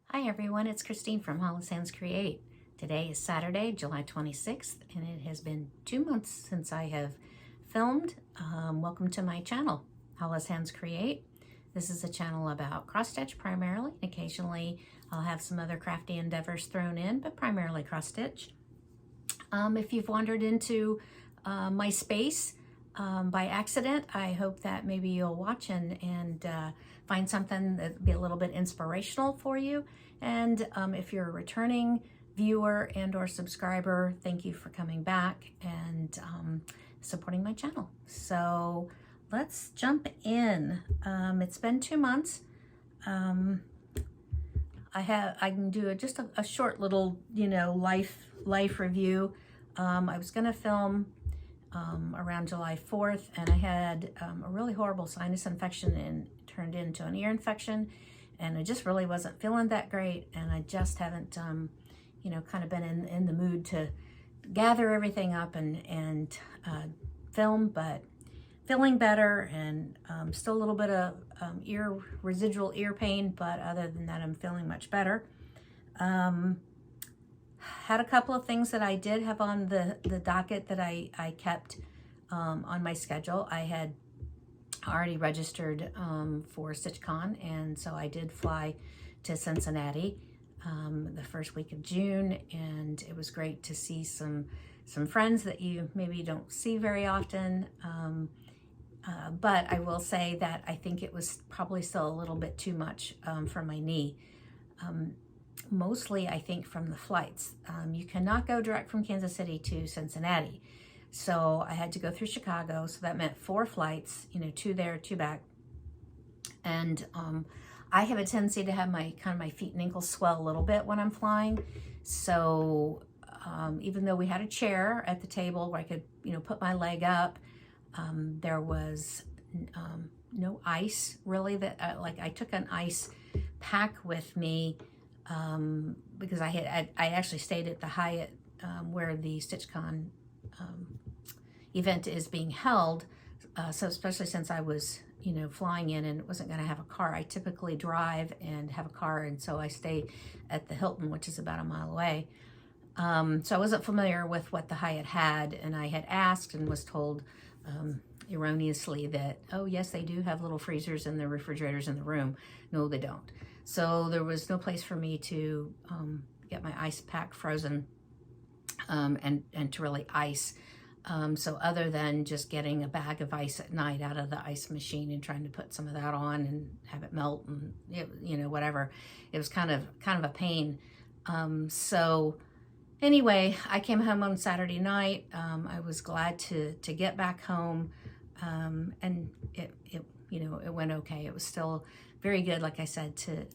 Hi everyone, it's Christine from Hollis Hands Create. Today is Saturday, July 26th, and it has been 2 months since I have filmed. Welcome to my channel, Hollis Hands Create. This is a channel about cross-stitch primarily. Occasionally I'll have some other crafty endeavors thrown in, but primarily cross-stitch. If you've wandered into my space by accident, I hope that maybe you'll watch and find something that'll be a little bit inspirational for you. And if you're a returning viewer and or subscriber, thank you for coming back and supporting my channel. So let's jump in. It's been 2 months. I can do just a short little, life review. I was gonna film around July 4th, and I had a really horrible sinus infection and turned into an ear infection, and I just really wasn't feeling that great, and I just haven't kind of been in the mood to gather everything up and film, but feeling better, and still a little bit of residual ear pain, but other than that I'm feeling much better. Had a couple of things that I did have on the docket that I kept on my schedule. I had already registered for StitchCon, and so I did fly to Cincinnati the first week of June, and it was great to see some friends that you maybe don't see very often. But I will say that I think it was probably still a little bit too much for my knee. Mostly, I think, from the flights. You cannot go direct from Kansas City to Cincinnati. So I had to go through Chicago. So that meant 4 flights, 2 there, 2 back. And I have a tendency to have my feet and ankles swell a little bit when I'm flying. So even though we had a chair at the table where I could, put my leg up, there was no ice really that I took an ice pack with me. Because I actually stayed at the Hyatt where the StitchCon event is being held. So especially since I was, flying in and wasn't going to have a car, I typically drive and have a car, and so I stay at the Hilton, which is about a mile away. So I wasn't familiar with what the Hyatt had, and I had asked and was told erroneously that, oh yes, they do have little freezers and the refrigerators in the room. No, they don't. So there was no place for me to get my ice pack frozen and to really ice. So other than just getting a bag of ice at night out of the ice machine and trying to put some of that on and have it melt and whatever, it was kind of a pain. So anyway, I came home on Saturday night. I was glad to get back home, and it went okay. It was still very good, like I said, to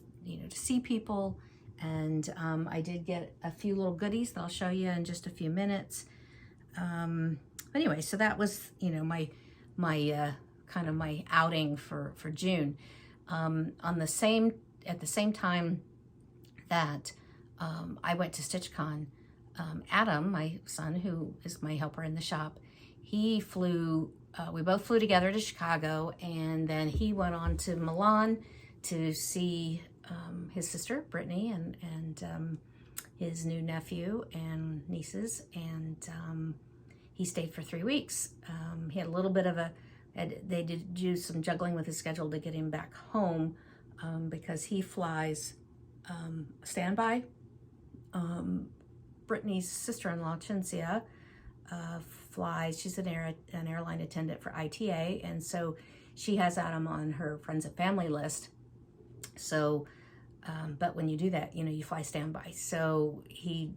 see people, and I did get a few little goodies that I'll show you in just a few minutes. Anyway, so that was my kind of my outing for June. At the same time that I went to StitchCon, Adam, my son, who is my helper in the shop, he flew. We both flew together to Chicago, and then he went on to Milan to see his sister Brittany and his new nephew and nieces, and he stayed for 3 weeks. He had a little bit of they did do some juggling with his schedule to get him back home because he flies standby. Brittany's sister-in-law, Cinzia, flies. She's an airline attendant for ITA, and so she has Adam on her friends and family list. So, but when you do that, you know, you fly standby. So he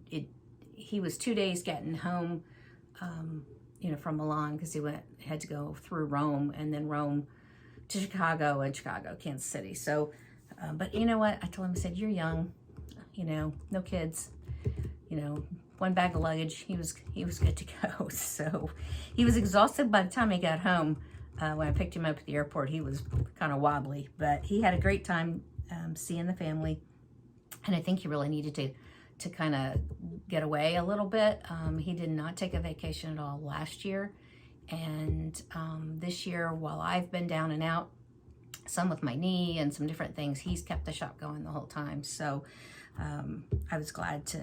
was 2 days getting home, you know, from Milan, because he had to go through Rome, and then Rome to Chicago, and Chicago, Kansas City. So, but you know what? I told him, I said, you're young, you know, no kids, you know, one bag of luggage. He was good to go. So he was exhausted by the time he got home. When I picked him up at the airport, he was kind of wobbly, but he had a great time seeing the family. And I think he really needed to kind of get away a little bit. He did not take a vacation at all last year. And this year, while I've been down and out, some with my knee and some different things, he's kept the shop going the whole time. So I was glad to,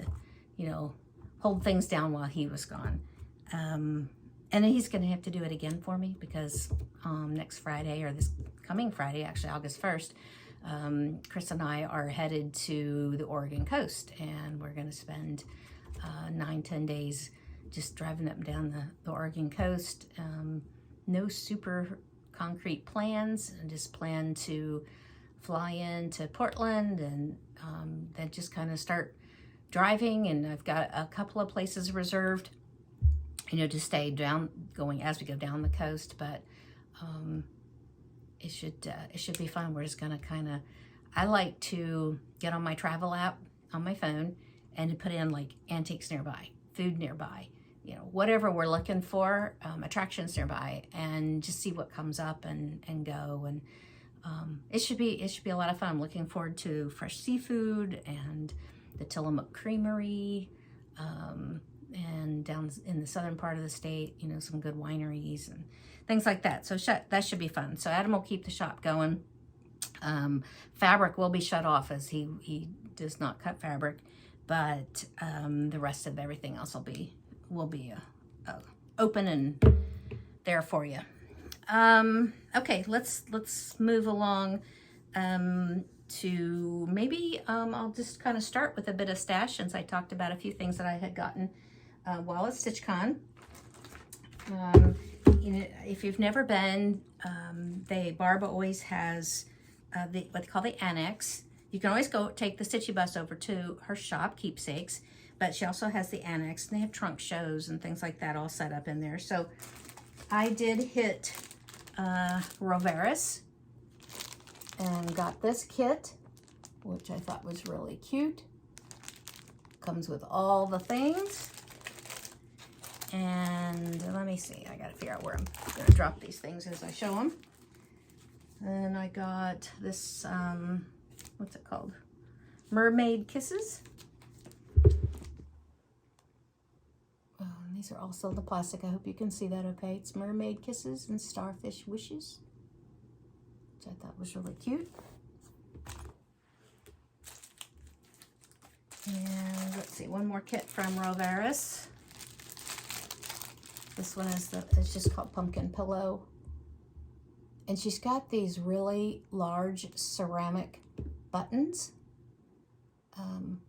you know, hold things down while he was gone. And then he's going to have to do it again for me, because next Friday, or this coming Friday, actually August 1st, Chris and I are headed to the Oregon coast, and we're going to spend 9-10 days just driving up and down the Oregon coast. No super concrete plans, and just plan to fly into Portland, and then just kind of start driving. And I've got a couple of places reserved, you know, to stay going as we go down the coast. But it should be fun. We're just gonna I like to get on my travel app on my phone and to put in like antiques nearby, food nearby, you know, whatever we're looking for, attractions nearby, and just see what comes up and go. And it should be a lot of fun. I'm looking forward to fresh seafood and the Tillamook Creamery, and down in the southern part of the state, you know, some good wineries and things like that. So that should be fun. So Adam will keep the shop going. Fabric will be shut off, as he does not cut fabric, but the rest of everything else will be open and there for you. Okay, let's move along to maybe I'll just kind of start with a bit of stash, since I talked about a few things that I had gotten while at StitchCon. You know, if you've never been, Barb always has what they call the annex. You can always go take the Stitchy bus over to her shop, Keepsakes, but she also has the annex, and they have trunk shows and things like that all set up in there. So I did hit Roveris and got this kit, which I thought was really cute. Comes with all the things. And let me see, I gotta figure out where I'm gonna drop these things as I show them. And I got this, what's it called? Mermaid Kisses. Oh, and these are also the plastic. I hope you can see that okay. It's Mermaid Kisses and Starfish Wishes, which I thought was really cute. And let's see, one more kit from Roveris. This one it's just called Pumpkin Pillow. And she's got these really large ceramic buttons. And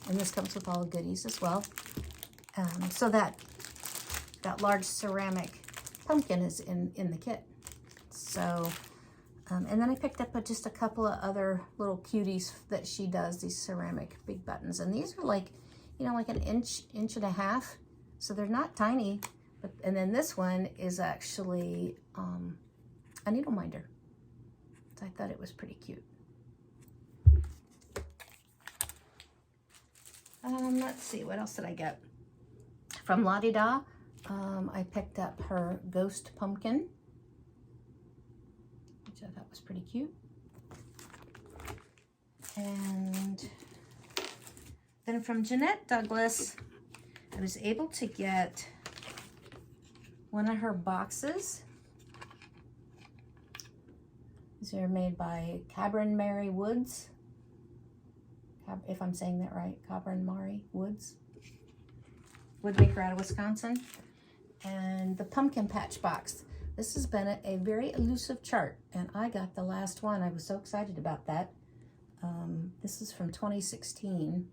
this comes with all the goodies as well. So that large ceramic pumpkin is in the kit. So, and then I picked up just a couple of other little cuties that she does, these ceramic big buttons. And these are like, you know, like an inch and a half. So they're not tiny. And then this one is actually a needle minder. So I thought it was pretty cute. Let's see, what else did I get? From La Di Da, I picked up her Ghost Pumpkin, which I thought was pretty cute. And then from Jeanette Douglas, I was able to get one of her boxes. These are made by Cabrin Mary Woods. If I'm saying that right, Cabrin Mary Woods. Woodmaker out of Wisconsin. And the pumpkin patch box. This has been a very elusive chart, and I got the last one. I was so excited about that. This is from 2016,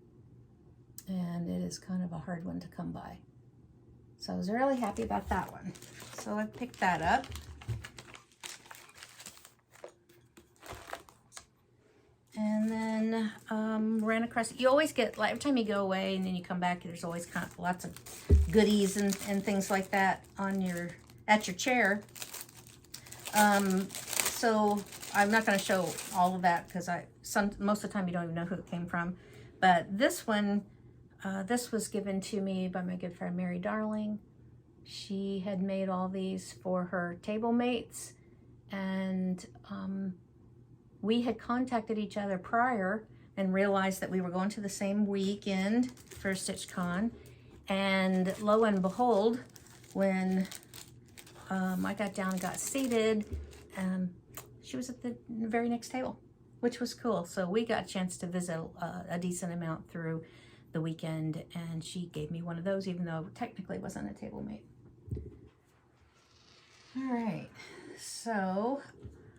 and it is kind of a hard one to come by. So I was really happy about that one. So I picked that up. And then ran across, you always get, like every time you go away and then you come back, there's always kind of lots of goodies and things like that on at your chair. So I'm not going to show all of that because most of the time you don't even know who it came from. But this one, this was given to me by my good friend Mary Darling. She had made all these for her table mates, and we had contacted each other prior and realized that we were going to the same weekend for StitchCon. And lo and behold, when I got down and got seated, she was at the very next table, which was cool. So we got a chance to visit a decent amount through the weekend, and she gave me one of those, even though technically it wasn't a table mate. All right, so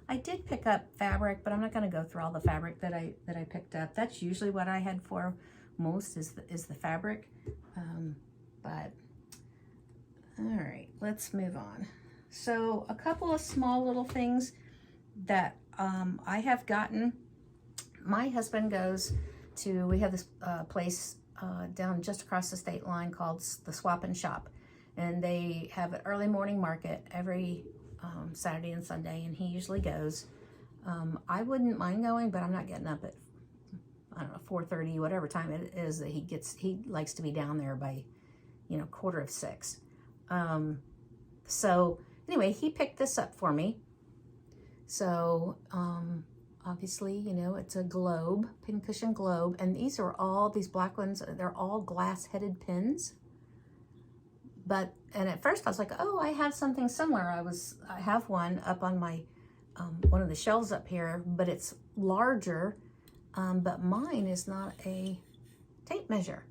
I did pick up fabric, but I'm not going to go through all the fabric that I picked up. That's usually what I head for most is the fabric. But all right, let's move on. So a couple of small little things that I have gotten. My husband goes to, we have this place down just across the state line called the Swap and Shop. And they have an early morning market every Saturday and Sunday, and he usually goes. I wouldn't mind going, but I'm not getting up at, I don't know, 4:30, whatever time it is that he likes to be down there by, 5:45. So anyway, he picked this up for me. So obviously, it's a globe, pincushion globe, and these black ones, they're all glass-headed pins. And at first I was like, oh, I have something similar. I have one up on my, one of the shelves up here, but it's larger, but mine is not a tape measure.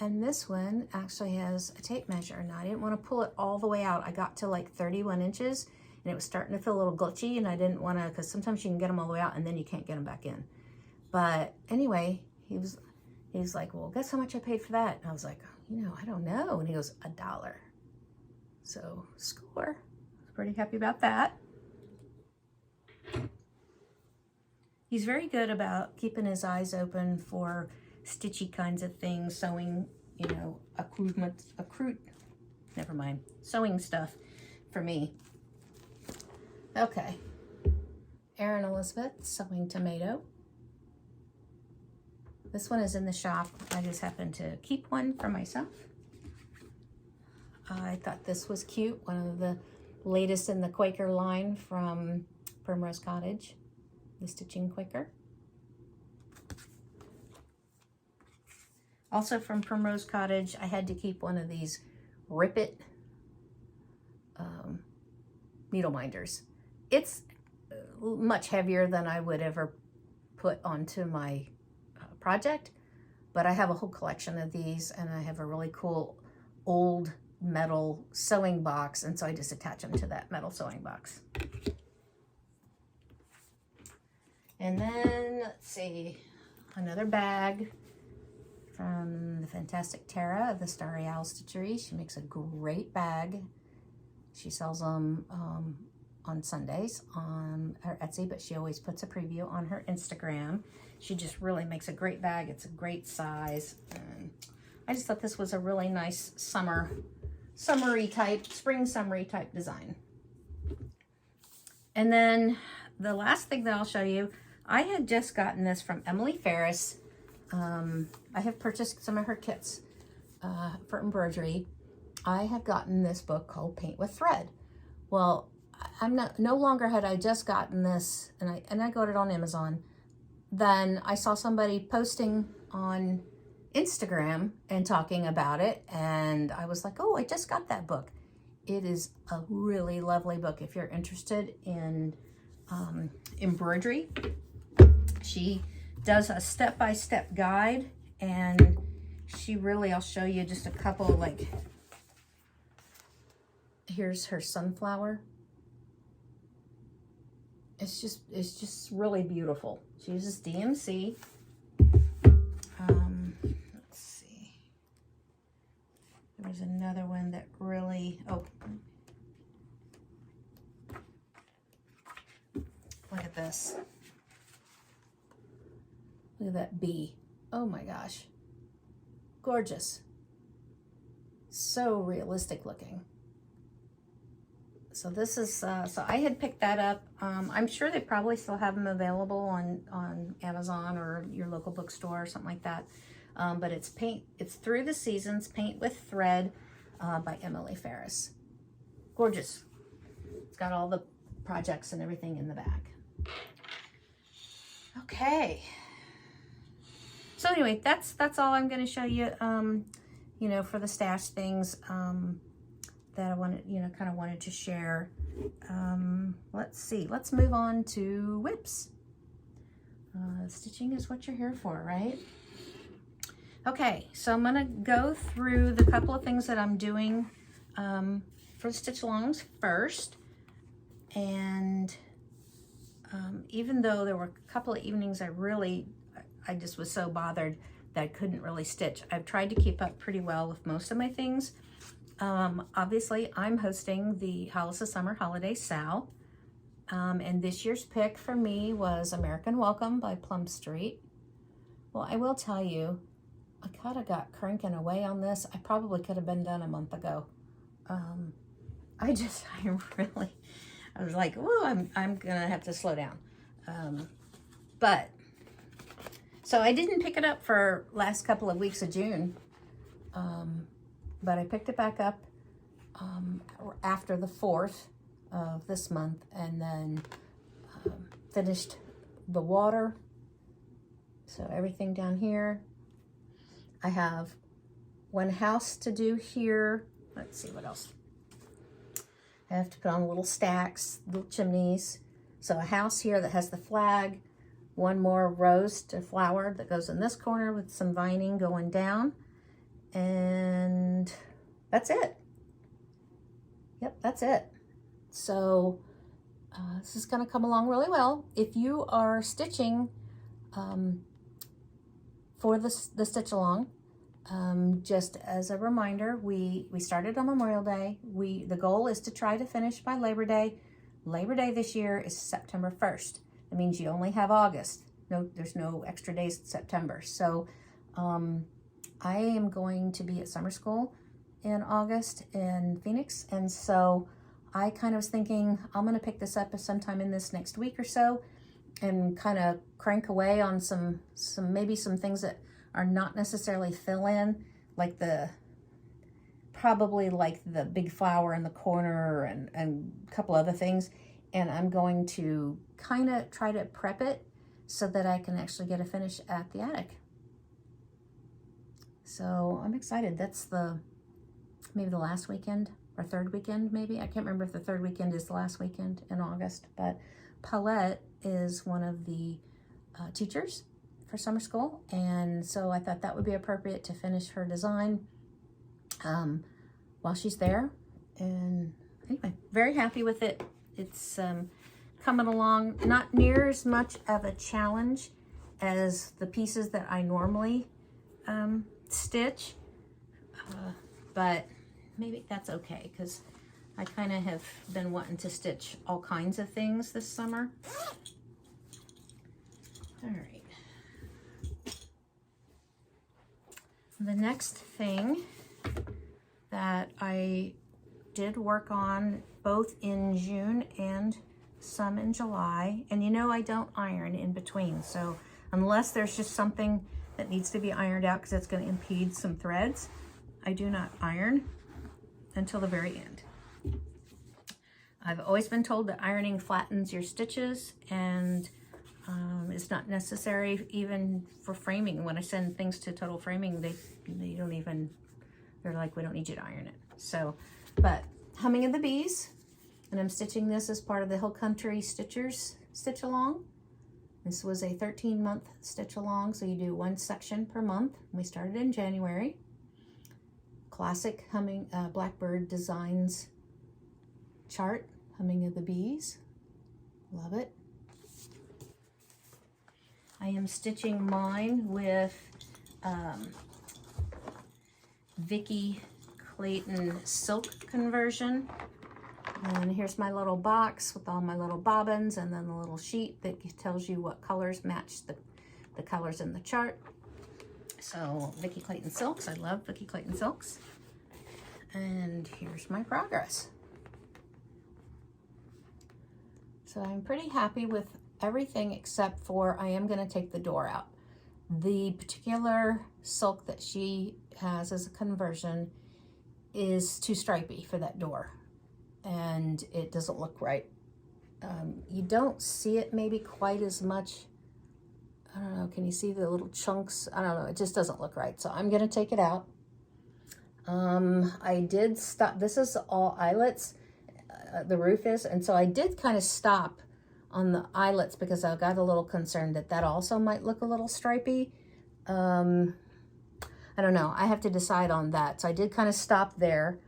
And this one actually has a tape measure. Now I didn't want to pull it all the way out. I got to like 31 inches and it was starting to feel a little glitchy, and I didn't want to, because sometimes you can get them all the way out and then you can't get them back in. But anyway, he was like, well, guess how much I paid for that? And I was like, I don't know. And he goes, $1. So score. I was pretty happy about that. He's very good about keeping his eyes open for stitchy kinds of things, sewing, sewing stuff for me. Okay. Erin Elizabeth, Sewing Tomato. This one is in the shop. I just happened to keep one for myself. I thought this was cute. One of the latest in the Quaker line from Primrose Cottage, the Stitching Quaker. Also from Primrose Cottage, I had to keep one of these Rip It needle minders. It's much heavier than I would ever put onto my project, but I have a whole collection of these, and I have a really cool old metal sewing box, and so I just attach them to that metal sewing box. And then let's see, another bag from the fantastic Tara of the Starry Owl Stitchery. She makes a great bag. She sells them on Sundays on her Etsy, but she always puts a preview on her Instagram. She just really makes a great bag. It's a great size. And I just thought this was a really nice spring summery type design. And then the last thing that I'll show you, I had just gotten this from Emily Ferris. I have purchased some of her kits for embroidery. I had gotten this book called Paint with Thread. Well, no longer had I just gotten this, and I got it on Amazon. Then I saw somebody posting on Instagram and talking about it, and I was like, oh, I just got that book. It is a really lovely book if you're interested in embroidery. She does a step-by-step guide, and I'll show you just a couple, like, here's her sunflower. It's just really beautiful. She uses DMC. Let's see. There's another one that really, oh, look at this. Look at that bee. Oh my gosh. Gorgeous. So realistic looking. So this is, so I had picked that up. I'm sure they probably still have them available on Amazon or your local bookstore or something like that. But it's Through the Seasons, Paint with Thread by Emily Ferris. Gorgeous. It's got all the projects and everything in the back. Okay. So anyway, that's all I'm going to show you, you know, for the stash things that I wanted, you know, kind of wanted to share. Let's see. Let's move on to whips. Stitching is what you're here for, right? Okay, so I'm going to go through the couple of things that I'm doing for the stitch alongs first. And even though there were a couple of evenings I just was so bothered that I couldn't really stitch, I've tried to keep up pretty well with most of my things. Obviously, I'm hosting the Hollis Summer Holiday Sal. And this year's pick for me was American Welcome by Plum Street. Well, I will tell you, I kind of got cranking away on this. I probably could have been done a month ago. I was like, oh, I'm gonna have to slow down. But so I didn't pick it up for last couple of weeks of June, but I picked it back up after the 4th of this month, and then finished the water. So everything down here. I have one house to do here. Let's see what else. I have to put on little stacks, little chimneys. So a house here that has the flag, one more rose to flower that goes in this corner with some vining going down. And that's it. Yep, that's it. So this is going to come along really well. If you are stitching for the stitch along, just as a reminder, we started on Memorial Day. The goal is to try to finish by Labor Day. Labor Day this year is September 1st. That means you only have August. There's no extra days in September. So I am going to be at summer school in August in Phoenix, and so I kind of was thinking I'm going to pick this up sometime in this next week or so and kind of crank away on maybe some things that are not necessarily fill in, like probably like the big flower in the corner and a couple other things. And I'm going to kind of try to prep it so that I can actually get a finish at the attic. So I'm excited. That's maybe the last weekend or third weekend, maybe. I can't remember if the third weekend is the last weekend in August, but Paulette is one of the teachers for summer school, and so I thought that would be appropriate to finish her design while she's there. And anyway, very happy with it. It's coming along, not near as much of a challenge as the pieces that I normally stitch, but maybe that's okay, because I kind of have been wanting to stitch all kinds of things this summer. All right. The next thing that I did work on both in June and some in July, and you know I don't iron in between, so unless there's just something that needs to be ironed out because it's going to impede some threads, I do not iron until the very end. I've always been told that ironing flattens your stitches, and it's not necessary even for framing. When I send things to Total Framing, they don't even, they're like, we don't need you to iron it. So, but Humming of the Bees, and I'm stitching this as part of the Hill Country Stitchers Stitch Along. This was a 13-month stitch along, so you do one section per month. We started in January. Classic Humming Blackbird Designs chart, Humming of the Bees. Love it. I am stitching mine with Vicki Clayton silk conversion. And here's my little box with all my little bobbins, and then the little sheet that tells you what colors match the colors in the chart. So Vicki Clayton silks, I love Vicki Clayton silks. And here's my progress. So I'm pretty happy with everything except for I am going to take the door out. The particular silk that she has as a conversion is too stripy for that door, and it doesn't look right. You don't see it maybe quite as much. I don't know, can you see the little chunks? I don't know, it just doesn't look right. So I'm gonna take it out. I did stop, this is all eyelets, the roof is, and so I did kind of stop on the eyelets because I got a little concerned that that also might look a little stripy. I don't know, I have to decide on that. So I did kind of stop there.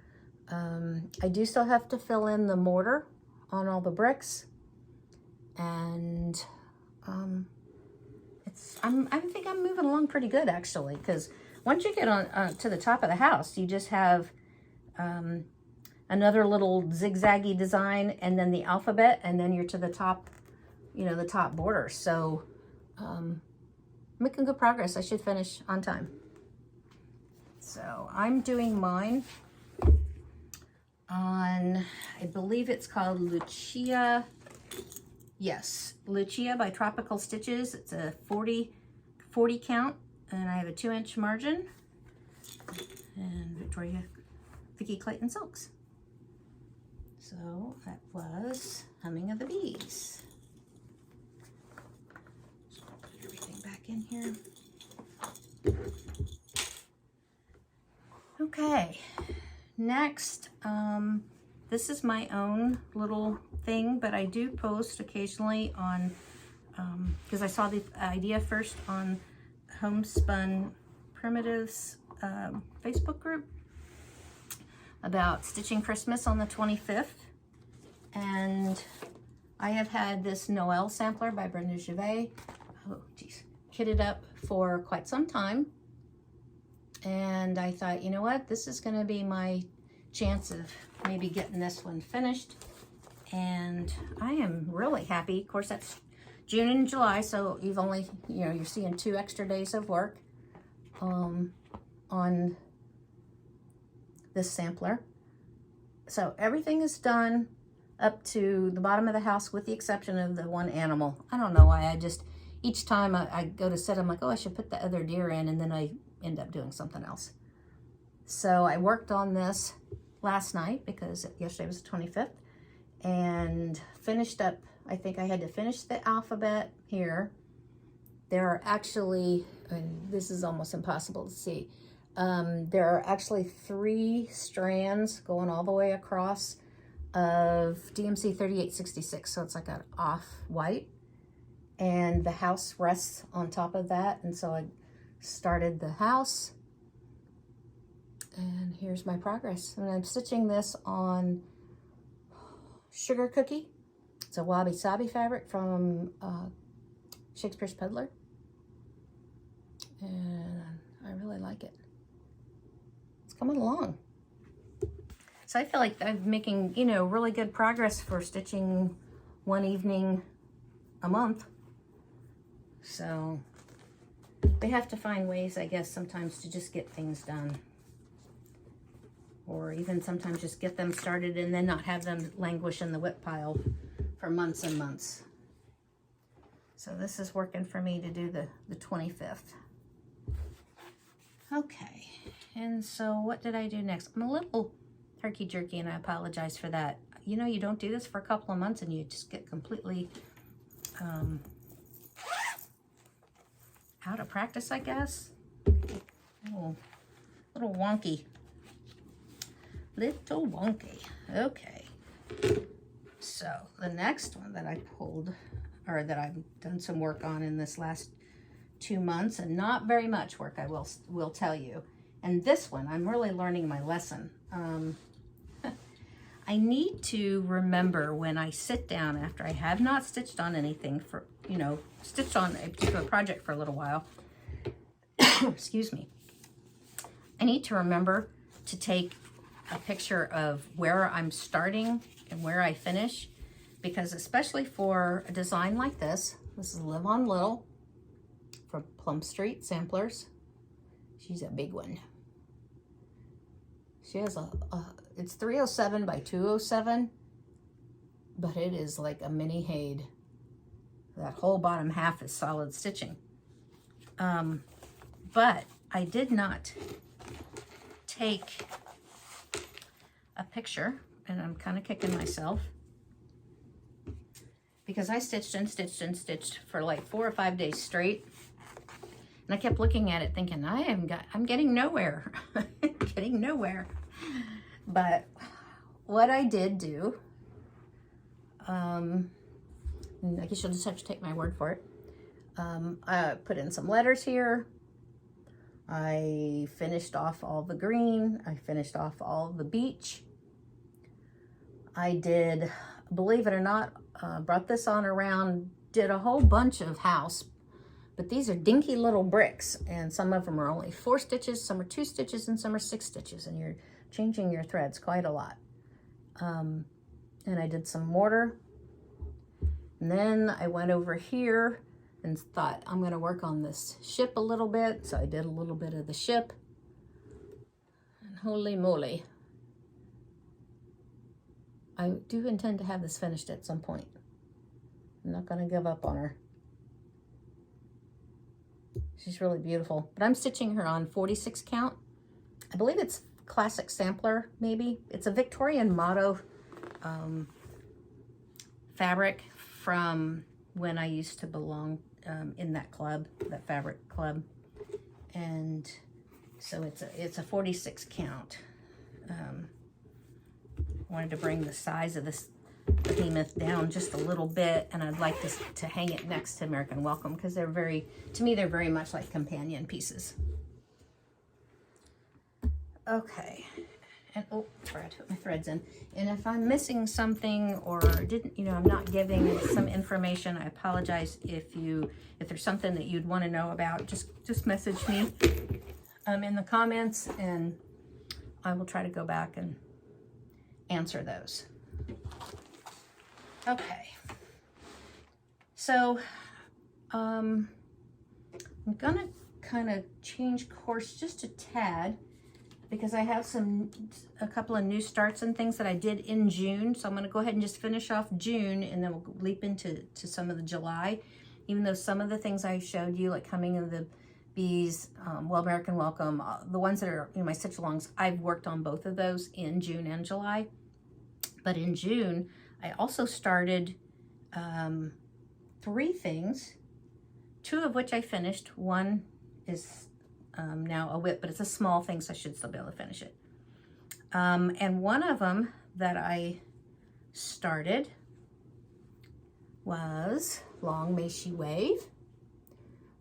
I do still have to fill in the mortar on all the bricks, and I think I'm moving along pretty good actually, because once you get on to the top of the house, you just have another little zigzaggy design and then the alphabet, and then you're to the top, you know, the top border. So making good progress. I should finish on time. So I'm doing mine on, I believe it's called Lucia. Yes, Lucia by Tropical Stitches. It's a 40 count, and I have a 2-inch margin. And Vicki Clayton silks. So that was Humming of the Bees. So I'll put everything back in here. Okay, next, this is my own little thing, but I do post occasionally on, because I saw the idea first on Homespun Primitives Facebook group about stitching Christmas on the 25th. And I have had this Noel sampler by Brenda Gervais, kitted up for quite some time. And I thought, you know what, this is going to be my chance of maybe getting this one finished. And I am really happy. Of course, that's June and July, so you've only, you know, you're seeing 2 extra days of work on this sampler. So everything is done up to the bottom of the house with the exception of the one animal. I don't know why, I just, each time I go to sit, I'm like, oh, I should put the other deer in, and then I end up doing something else. So I worked on this last night because yesterday was the 25th, and finished up, I think I had to finish the alphabet here. There are actually, and this is almost impossible to see, there are actually 3 strands going all the way across of DMC 3866, so it's like an off-white, and the house rests on top of that, and so I started the house, and here's my progress. And I'm stitching this on Sugar Cookie. It's a Wabi Sabi fabric from Shakespeare's Peddler, and I really like it. It's coming along. So I feel like I'm making, you know, really good progress for stitching 1 evening a month. So they have to find ways, I guess, sometimes to just get things done. Or even sometimes just get them started and then not have them languish in the whip pile for months and months. So this is working for me to do the 25th. Okay, and so what did I do next? I'm a little herky-jerky, and I apologize for that. You know, you don't do this for a couple of months and you just get completely out of practice, I guess. Little wonky. Little wonky. Okay. So the next one that I pulled, or that I've done some work on in this last 2 months, and not very much work, I will tell you. And this one, I'm really learning my lesson. I need to remember when I sit down after I have not stitched on anything for, you know, stitched on a particular project for a little while. Excuse me. I need to remember to take a picture of where I'm starting and where I finish, because especially for a design like this is Live on Little from Plum Street Samplers. She's a big one. She has it's 307 by 207, but it is like a mini Haid. That whole bottom half is solid stitching. But I did not take a picture, and I'm kind of kicking myself, because I stitched and stitched and stitched for like 4 or 5 days straight. And I kept looking at it thinking, I'm getting nowhere. Getting nowhere. But what I did do, I guess you'll just have to take my word for it. I put in some letters here. I finished off all the green. I finished off all the beach. I did, believe it or not, brought this on around, did a whole bunch of house, but these are dinky little bricks, and some of them are only 4 stitches, some are 2 stitches, and some are 6 stitches, and you're changing your threads quite a lot. And I did some mortar, and then I went over here and thought, I'm going to work on this ship a little bit, so I did a little bit of the ship, and holy moly, I do intend to have this finished at some point. I'm not going to give up on her. She's really beautiful. But I'm stitching her on 46 count. I believe it's classic sampler, maybe. It's a Victorian motto fabric from when I used to belong in that club, that fabric club. And so it's a 46 count. Wanted to bring the size of this behemoth down just a little bit, and I'd like this to hang it next to American Welcome, because they're to me they're very much like companion pieces. Okay, and oh, sorry, I put my threads in. And if I'm missing something or I'm not giving some information, I apologize. If there's something that you'd want to know about, just message me in the comments, and I will try to go back and answer those. Okay, so I'm gonna kind of change course just a tad, because I have a couple of new starts and things that I did in June. So I'm gonna go ahead and just finish off June, and then we'll leap into some of the July, even though some of the things I showed you, like Coming of the Bees, American Welcome, the ones that are my stitch alongs, I've worked on both of those in June and July. But in June, I also started 3 things, 2 of which I finished. One is now a whip, but it's a small thing, so I should still be able to finish it. And one of them that I started was Long May She Wave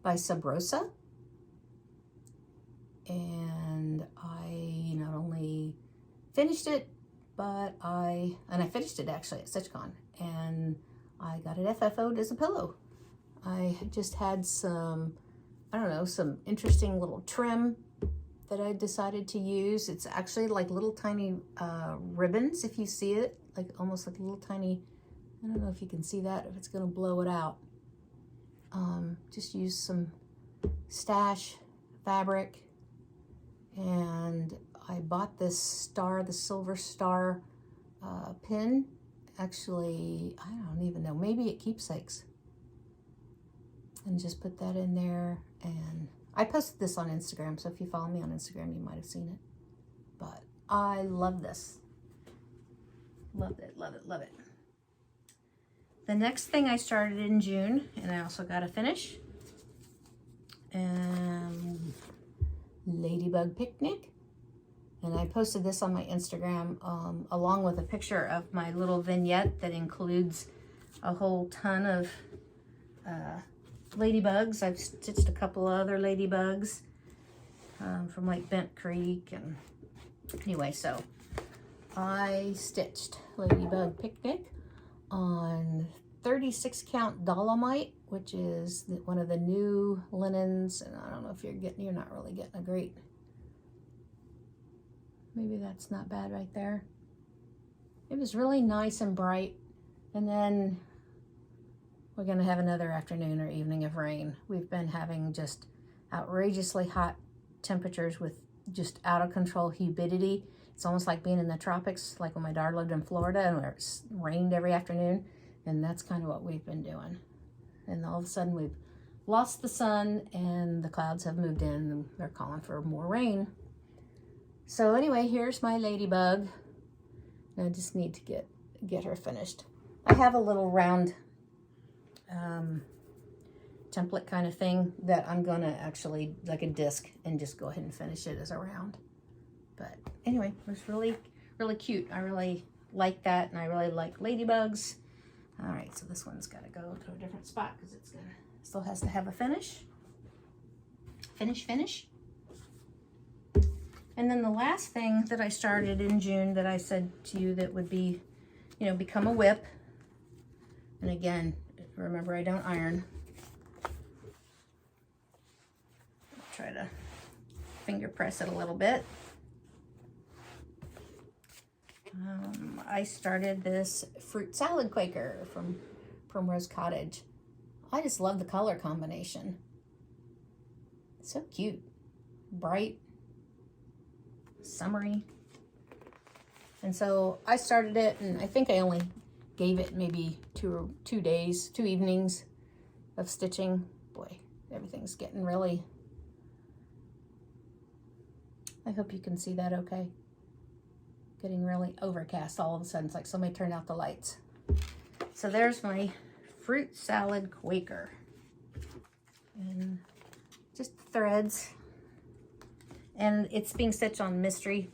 by Sub Rosa. And I not only finished it, but I finished it actually at StitchCon, and I got it FFO'd as a pillow. I just had some interesting little trim that I decided to use. It's actually like little tiny ribbons, if you see it, like almost like little tiny, I don't know if you can see that, if it's gonna blow it out. Just use some stash fabric, and I bought this star, the silver star pin. Actually, I don't even know, maybe it keepsakes. And just put that in there. And I posted this on Instagram, so if you follow me on Instagram, you might have seen it. But I love this. Love it, love it, love it. The next thing I started in June, and I also got to finish, Ladybug Picnic. And I posted this on my Instagram along with a picture of my little vignette that includes a whole ton of ladybugs. I've stitched a couple of other ladybugs from like Bent Creek. And anyway, so I stitched Ladybug Picnic on 36 count Dolomite, which is one of the new linens. And I don't know if you're not really getting a great maybe that's not bad right there. It was really nice and bright. And then we're gonna have another afternoon or evening of rain. We've been having just outrageously hot temperatures with just out of control humidity. It's almost like being in the tropics, like when my daughter lived in Florida and where it rained every afternoon. And that's kind of what we've been doing. And all of a sudden we've lost the sun and the clouds have moved in and they're calling for more rain. So anyway, here's my ladybug. I just need to get her finished. I have a little round template kind of thing that I'm gonna actually, like a disc, and just go ahead and finish it as a round. But anyway, it was really, really cute. I really like that, and I really like ladybugs. All right, so this one's got to go to a different spot because it's gonna still has to have a finish. Finish. And then the last thing that I started in June that I said to you that would be, you know, become a whip. And again, remember I don't iron. I'll try to finger press it a little bit. I started this fruit salad Quaker from Rose Cottage. I just love the color combination. It's so cute, bright, summery. And so I started it, and I think I only gave it maybe two evenings of stitching. Boy, everything's getting really, I hope you can see that okay. Getting really overcast all of a sudden. It's like somebody turned out the lights. So there's my fruit salad Quaker. And just threads. And it's being stitched on mystery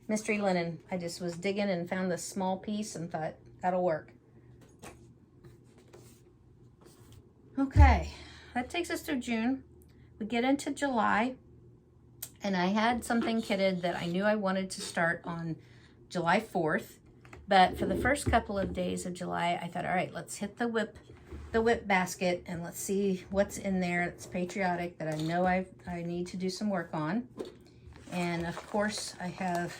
linen. I just was digging and found this small piece and thought, that'll work. Okay, that takes us to June. We get into July. And I had something kitted that I knew I wanted to start on July 4th, but for the first couple of days of July, I thought, all right, let's hit the whip basket and let's see what's in there. It's Patriotic that I know I need to do some work on. And of course, I have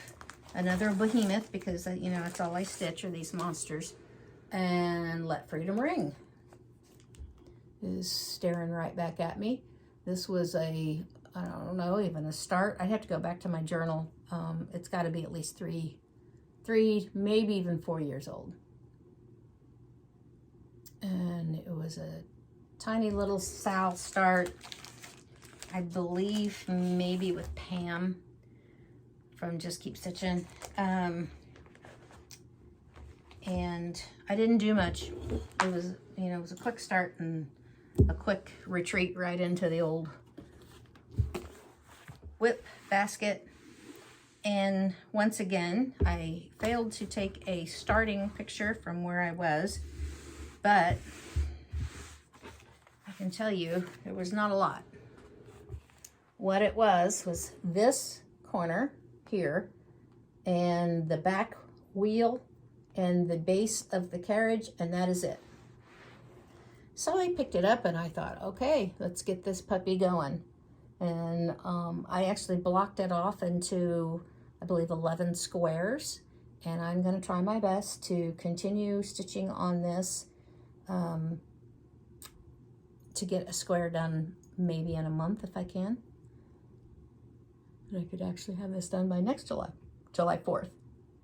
another behemoth because, you know, that's all I stitch are these monsters. And Let Freedom Ring is staring right back at me. This was I don't know, even a start. I'd have to go back to my journal. It's got to be at least three, maybe even 4 years old. And it was a tiny little Sal start, I believe maybe with Pam from Just Keep Stitching. And I didn't do much. It was, you know, it was a quick start and a quick retreat right into the old whip basket. And once again, I failed to take a starting picture from where I was, but I can tell you there was not a lot. What it was this corner here and the back wheel and the base of the carriage, and that is it. So I picked it up and I thought, okay, let's get this puppy going. And I actually blocked it off into, I believe, 11 squares. And I'm going to try my best to continue stitching on this to get a square done maybe in a month if I can. And I could actually have this done by next July 4th.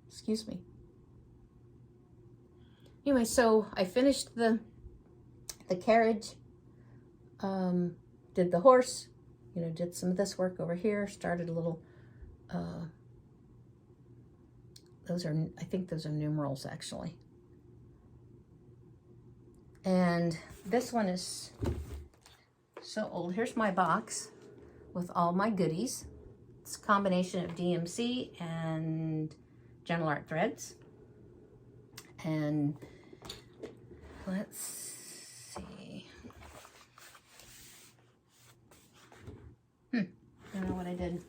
Excuse me. Anyway, so I finished the carriage, did the horse, you know, did some of this work over here, started a little, I think those are numerals actually. And this one is so old. Here's my box with all my goodies. It's a combination of DMC and Gentle Art threads. And let's see. I don't know what I did.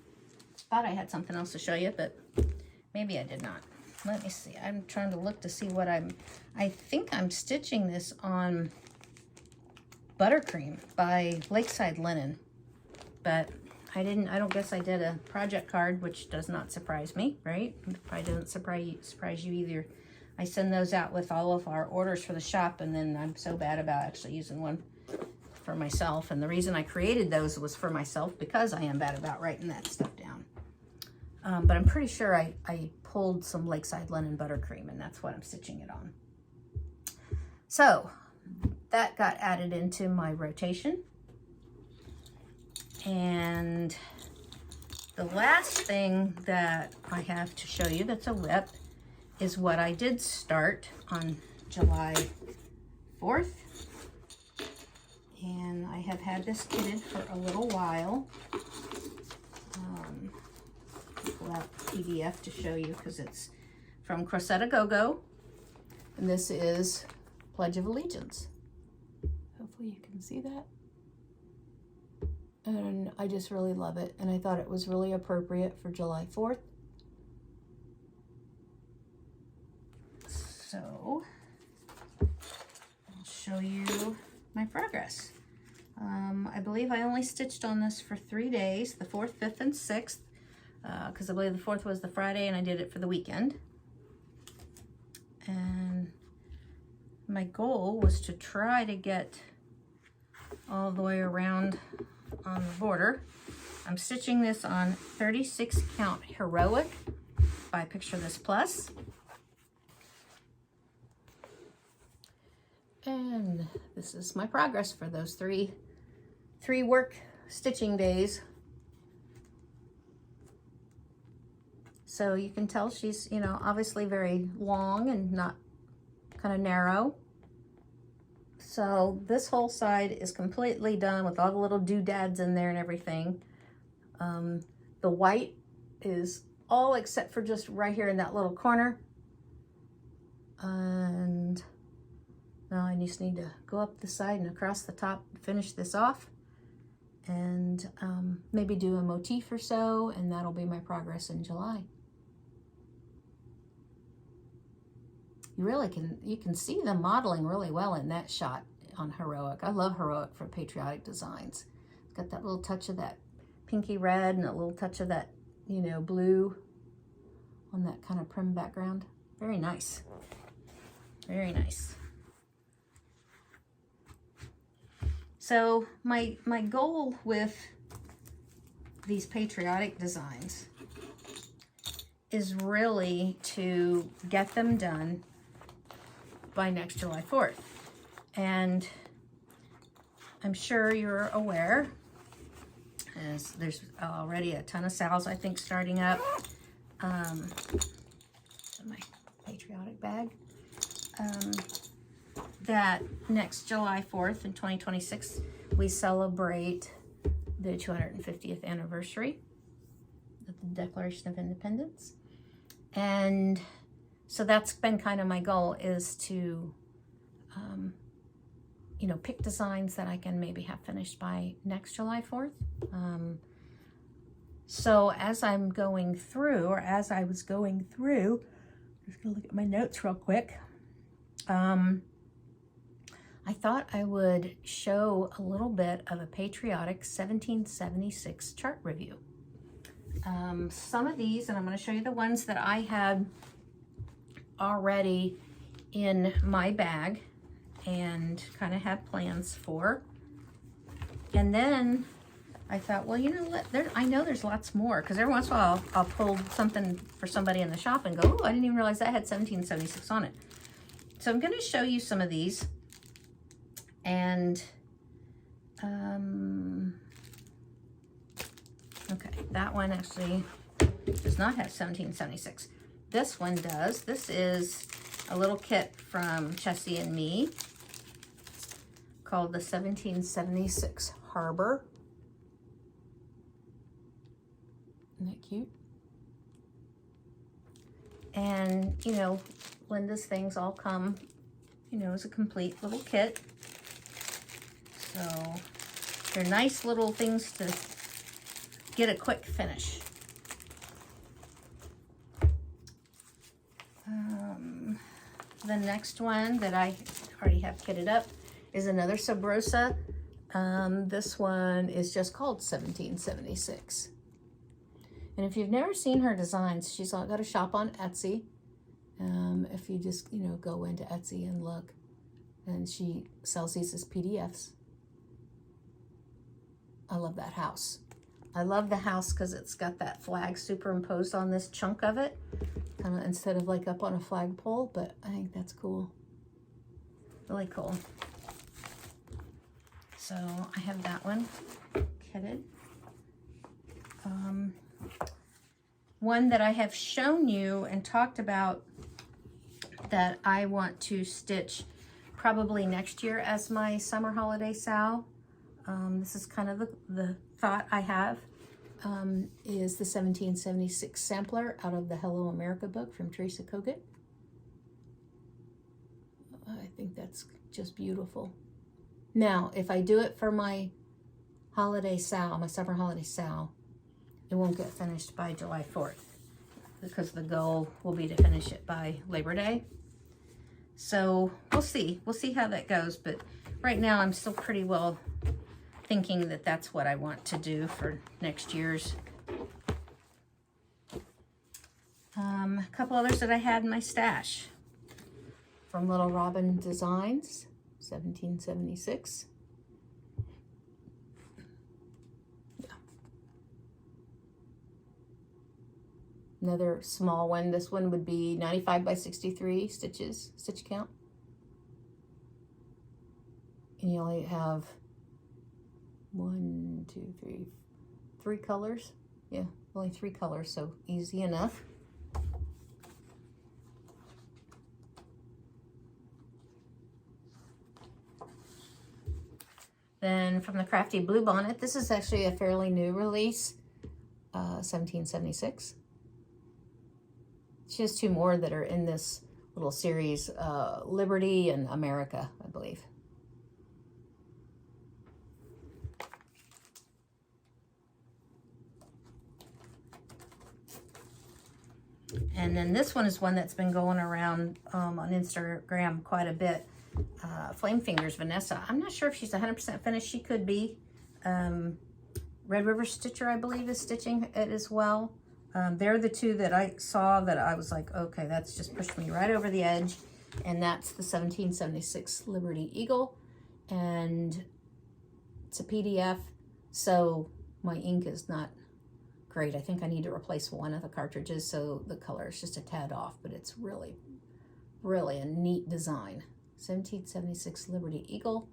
Thought I had something else to show you, but maybe I did not. Let me see. I'm trying to look to see what I think I'm stitching this on Buttercream by Lakeside Linen, but I don't guess I did a project card, which does not surprise me, right? It probably doesn't surprise you either. I send those out with all of our orders for the shop, and then I'm so bad about actually using one for myself. And the reason I created those was for myself, because I am bad about writing that stuff down. But I'm pretty sure I pulled some Lakeside Linen Buttercream, and that's what I'm stitching it on. So that got added into my rotation. And the last thing that I have to show you that's a whip is what I did start on July 4th. And I have had this kitted for a little while. Pull out the PDF to show you, because it's from Crochet Go-Go. And this is Pledge of Allegiance. Hopefully you can see that. And I just really love it. And I thought it was really appropriate for July 4th. So I'll show you my progress. I believe I only stitched on this for 3 days, the 4th, 5th, and 6th, because I believe the 4th was the Friday and I did it for the weekend. And my goal was to try to get all the way around on the border. I'm stitching this on 36 count Heroic by Picture This Plus. And this is my progress for those three work stitching days. So you can tell she's, you know, obviously very long and not kind of narrow. So this whole side is completely done with all the little doodads in there and everything. The white is all except for just right here in that little corner. And now I just need to go up the side and across the top to finish this off. And maybe do a motif or so, and that'll be my progress in July. You can see the modeling really well in that shot on Heroic. I love Heroic for Patriotic designs. It's got that little touch of that pinky red and a little touch of that, you know, blue on that kind of prim background. Very nice. Very nice. So my goal with these Patriotic designs is really to get them done by next July 4th. And I'm sure you're aware, as there's already a ton of sales, I think, starting up. My Patriotic bag. That next July 4th in 2026, we celebrate the 250th anniversary of the Declaration of Independence. And so that's been kind of my goal, is to, you know, pick designs that I can maybe have finished by next July 4th. So as I'm going through, or as I was going through, I'm just gonna look at my notes real quick. I thought I would show a little bit of a Patriotic 1776 chart review. Some of these, and I'm going to show you the ones that I had already in my bag and kind of had plans for. And then I thought, well, you know what, I know there's lots more, because every once in a while I'll pull something for somebody in the shop and go, oh, I didn't even realize that had 1776 on it. So I'm going to show you some of these. And, okay, that one actually does not have 1776. This one does. This is a little kit from Chessie and Me called the 1776 Harbor. Isn't that cute? And, you know, Linda's things all come, you know, as a complete little kit. So they're nice little things to get a quick finish. The next one that I already have kitted up is another Sub Rosa This one is just called 1776. And if you've never seen her designs, she's got a shop on Etsy. If you just, go into Etsy and look, and she sells these as PDFs. I love that house. I love the house because it's got that flag superimposed on this chunk of it, kind of instead of like up on a flagpole, but I think that's cool. Really cool. So I have that one kitted. One that I have shown you and talked about that I want to stitch probably next year as my summer holiday sow. This is kind of the thought I have, is the 1776 sampler out of the Hello America book from Teresa Kogut. I think that's just beautiful. Now, if I do it for my holiday sow, my summer holiday sow, it won't get finished by July 4th because the goal will be to finish it by Labor Day. So we'll see. We'll see how that goes. But right now I'm still pretty well thinking that that's what I want to do for next year's. A couple others that I had in my stash from Little Robin Designs, 1776. Another small one. This one would be 95 by 63 stitches, stitch count. And you only have 3 colors. Yeah, only 3 colors, so easy enough. Then from the Crafty Blue Bonnet, this is actually a fairly new release, 1776. She has 2 more that are in this little series, Liberty and America, I believe. And then this one is one that's been going around on Instagram quite a bit. Flame Fingers Vanessa. I'm not sure if she's 100% finished. She could be. Red River Stitcher, I believe, is stitching it as well. They're the 2 that I saw that I was like, okay, that's just pushed me right over the edge. And that's the 1776 Liberty Eagle. And it's a PDF, so my ink is not great. I think I need to replace one of the cartridges, so the color is just a tad off, but it's really, really a neat design. 1776 Liberty Eagle,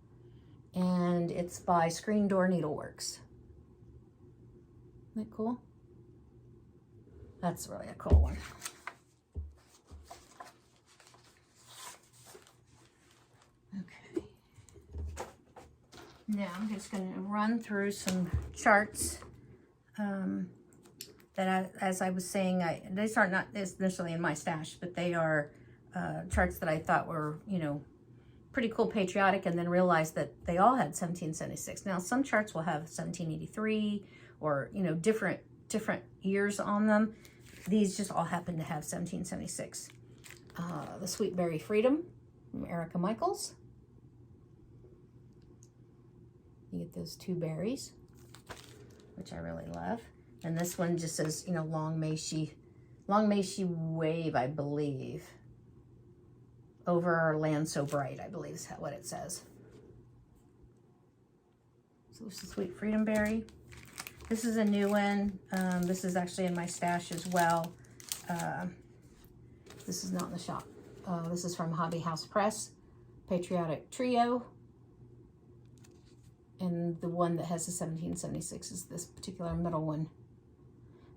and it's by Screen Door Needleworks. Isn't that cool? That's really a cool one. Okay. Now I'm just going to run through some charts that as I was saying, these are not necessarily in my stash, but they are charts that I thought were, pretty cool, patriotic, and then realized that they all had 1776. Now, some charts will have 1783 or, different years on them. These just all happen to have 1776. The Sweet Berry Freedom from Erica Michaels. You get those 2 berries, which I really love. And this one just says, long may she wave, I believe. Over our land so bright, I believe is what it says. So this is Sweet Freedom Berry. This is a new one. This is actually in my stash as well. This is not in the shop. This is from Hobby House Press, Patriotic Trio. And the one that has the 1776 is this particular middle one.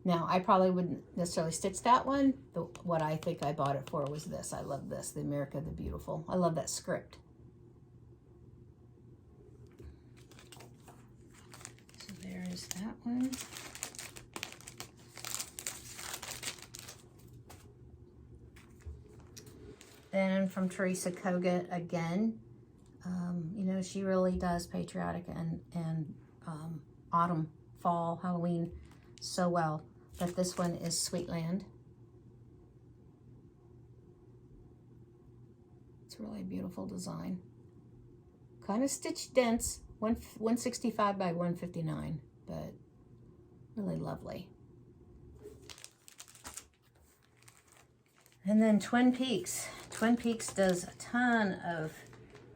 Now, I probably wouldn't necessarily stitch that one, but what I think I bought it for was this. I love this, the America the Beautiful. I love that script. So there is that one. Then from Teresa Kogut again, she really does patriotic and autumn, fall, Halloween so well. But this one is Sweetland. It's really a beautiful design. Kind of stitch dense, 165 by 159, but really lovely. And then Twin Peaks. Twin Peaks does a ton of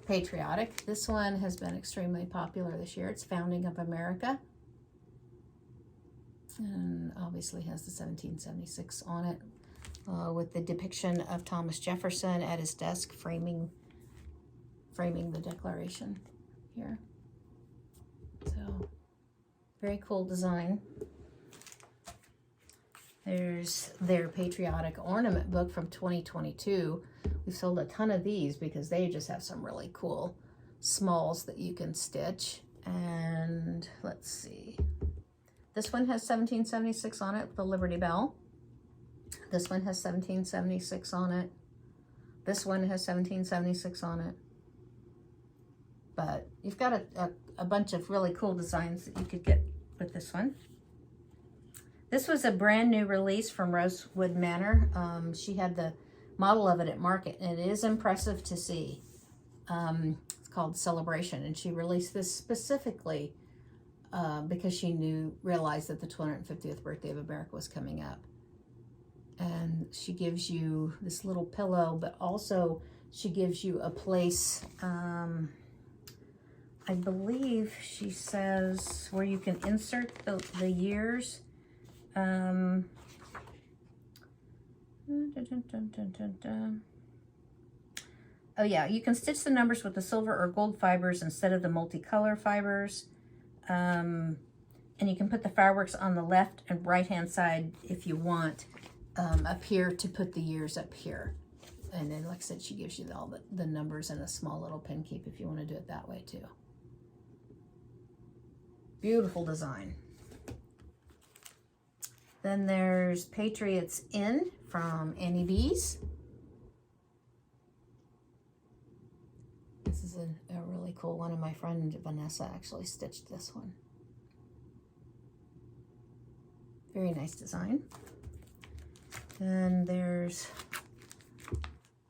Patriotic. This one has been extremely popular this year. It's Founding of America. And obviously has the 1776 on it, with the depiction of Thomas Jefferson at his desk framing the Declaration here. So, very cool design. There's their Patriotic Ornament book from 2022. We've sold a ton of these because they just have some really cool smalls that you can stitch. And let's see. This one has 1776 on it with the Liberty Bell. This one has 1776 on it. This one has 1776 on it. But you've got a bunch of really cool designs that you could get with this one. This was a brand new release from Rosewood Manor. She had the model of it at market, and it is impressive to see. It's called Celebration, and she released this specifically because she realized that the 250th birthday of America was coming up. And she gives you this little pillow, but also she gives you a place, I believe she says, where you can insert the years. Oh yeah, you can stitch the numbers with the silver or gold fibers instead of the multicolor fibers. And you can put the fireworks on the left and right hand side if you want, up here to put the years up here. And then, like I said, she gives you all the numbers and a small little pin keep if you want to do it that way too. Beautiful design. Then there's Patriots Inn from Annie B's. This is a really cool one, and my friend Vanessa actually stitched this one. Very nice design. And there's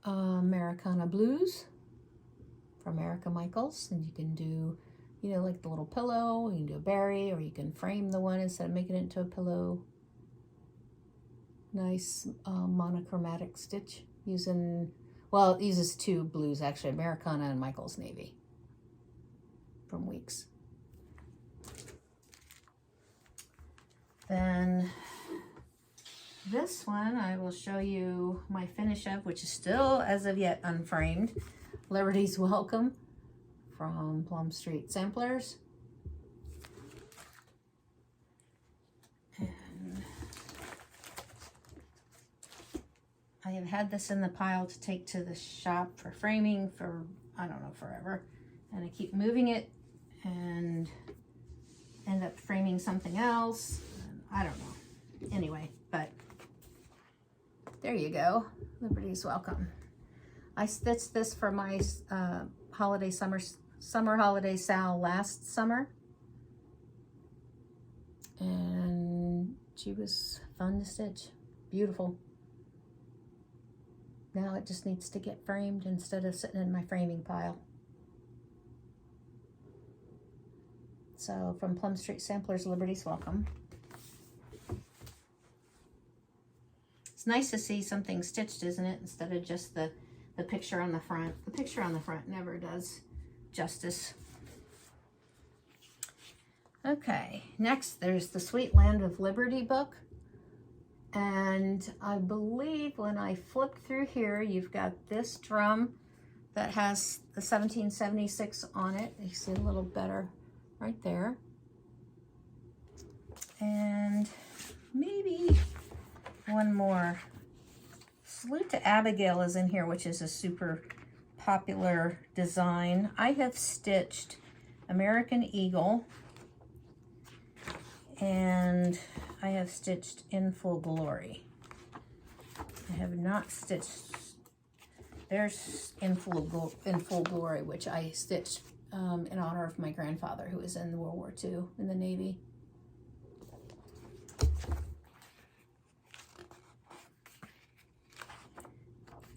Americana Blues from Erica Michaels, and you can do, you know, like the little pillow, you can do a berry, or you can frame the one instead of making it into a pillow. Nice monochromatic stitch using, well, it uses two blues actually, Americana and Michael's Navy from Weeks. Then this one I will show you my finish of, which is still as of yet unframed. Liberty's Welcome from Plum Street Samplers. And I have had this in the pile to take to the shop for framing for, I don't know, forever. And I keep moving it and end up framing something else. I don't know. Anyway, but there you go. Liberty's Welcome. I stitched this for my summer holiday sal last summer. And she was fun to stitch. Beautiful. Now it just needs to get framed instead of sitting in my framing pile. So from Plum Street Samplers, Liberty's Welcome. It's nice to see something stitched, isn't it? Instead of just the picture on the front. The picture on the front never does justice. Okay, next there's the Sweet Land of Liberty book. And I believe when I flip through here, you've got this drum that has the 1776 on it. You see a little better right there. And maybe one more. Salute to Abigail is in here, which is a super popular design. I have stitched American Eagle, and I have stitched In Full Glory. I have not stitched, there's In Full Glory, which I stitched in honor of my grandfather, who was in World War II in the Navy.